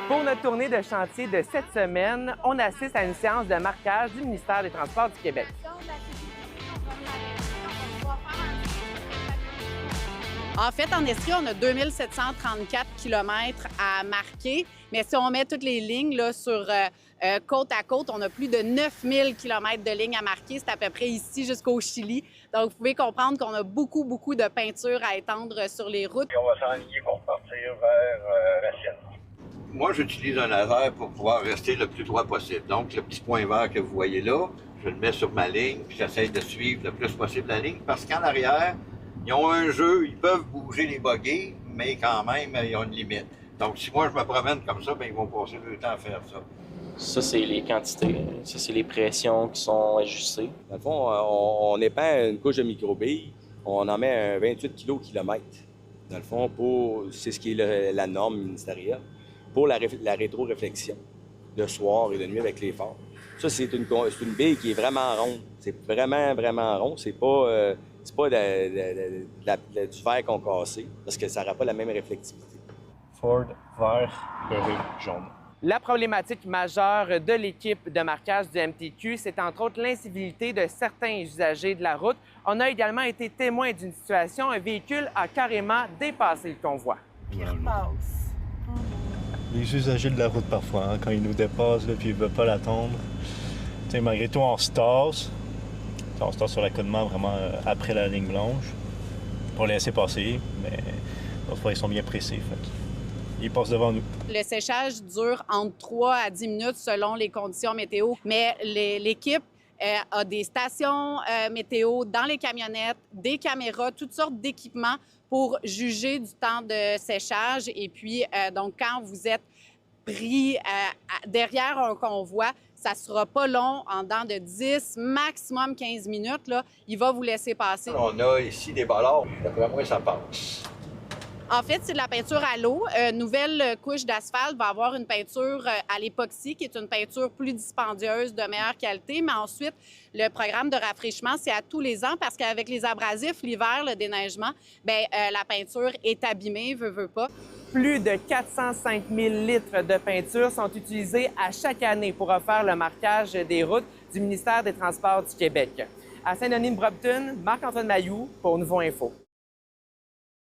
Pour notre tournée de chantier de cette semaine, on assiste à une séance de marquage du ministère des Transports du Québec. En fait, en Estrie, on a 2734 km à marquer, mais si on met toutes les lignes là, sur côte à côte, on a plus de 9000 km de lignes à marquer. C'est à peu près ici jusqu'au Chili. Donc, vous pouvez comprendre qu'on a beaucoup de peinture à étendre sur les routes. Et on va s'enligner pour partir vers Racine. Moi, j'utilise un laser pour pouvoir rester le plus droit possible. Donc, le petit point vert que vous voyez là, je le mets sur ma ligne, puis j'essaie de suivre le plus possible la ligne, parce qu'en arrière, ils ont un jeu, ils peuvent bouger les bogeys, mais quand même, ils ont une limite. Donc, si moi, je me promène comme ça, bien, ils vont passer le temps à faire ça. Ça, c'est les quantités. Ça, c'est les pressions qui sont ajustées. Dans le fond, on épand une couche de microbilles, on en met un 28 kg au kilomètre. Dans le fond, c'est ce qui est la norme ministérielle, pour la rétroréflexion, de soir et de nuit avec les phares. Ça, c'est une bille qui est vraiment ronde. C'est vraiment rond. C'est pas du verre qu'on cassé, parce que ça n'aura pas la même réflectivité. Ford, vert, beurré, jaune. La problématique majeure de l'équipe de marquage du MTQ, c'est entre autres l'incivilité de certains usagers de la route. On a également été témoin d'une situation, un véhicule a carrément dépassé le convoi. Qui repasse. Les usagers de la route, parfois, hein, quand ils nous dépassent et ils ne veulent pas l'attendre, malgré tout, on se tasse. On se tasse sur l'accotement vraiment après la ligne blanche pour les laisser passer, mais parfois, ils sont bien pressés. Fait. Ils passent devant nous. Le séchage dure entre 3 à 10 minutes selon les conditions météo, mais l'équipe a des stations météo dans les camionnettes, des caméras, toutes sortes d'équipements pour juger du temps de séchage. Et puis, donc, quand vous êtes pris derrière un convoi, ça ne sera pas long, en dedans de 10, maximum 15 minutes. Là, il va vous laisser passer. On a ici des ballards. D'après moi, ça passe. En fait, c'est de la peinture à l'eau. Nouvelle couche d'asphalte va avoir une peinture à l'époxy, qui est une peinture plus dispendieuse, de meilleure qualité. Mais ensuite, le programme de rafraîchissement, c'est à tous les ans parce qu'avec les abrasifs, l'hiver, le déneigement, la peinture est abîmée, veut pas. Plus de 405 000 litres de peinture sont utilisés à chaque année pour refaire le marquage des routes du ministère des Transports du Québec. À Saint-Denis-de-Brompton, Marc-Antoine Mailloux pour Nouveau Info.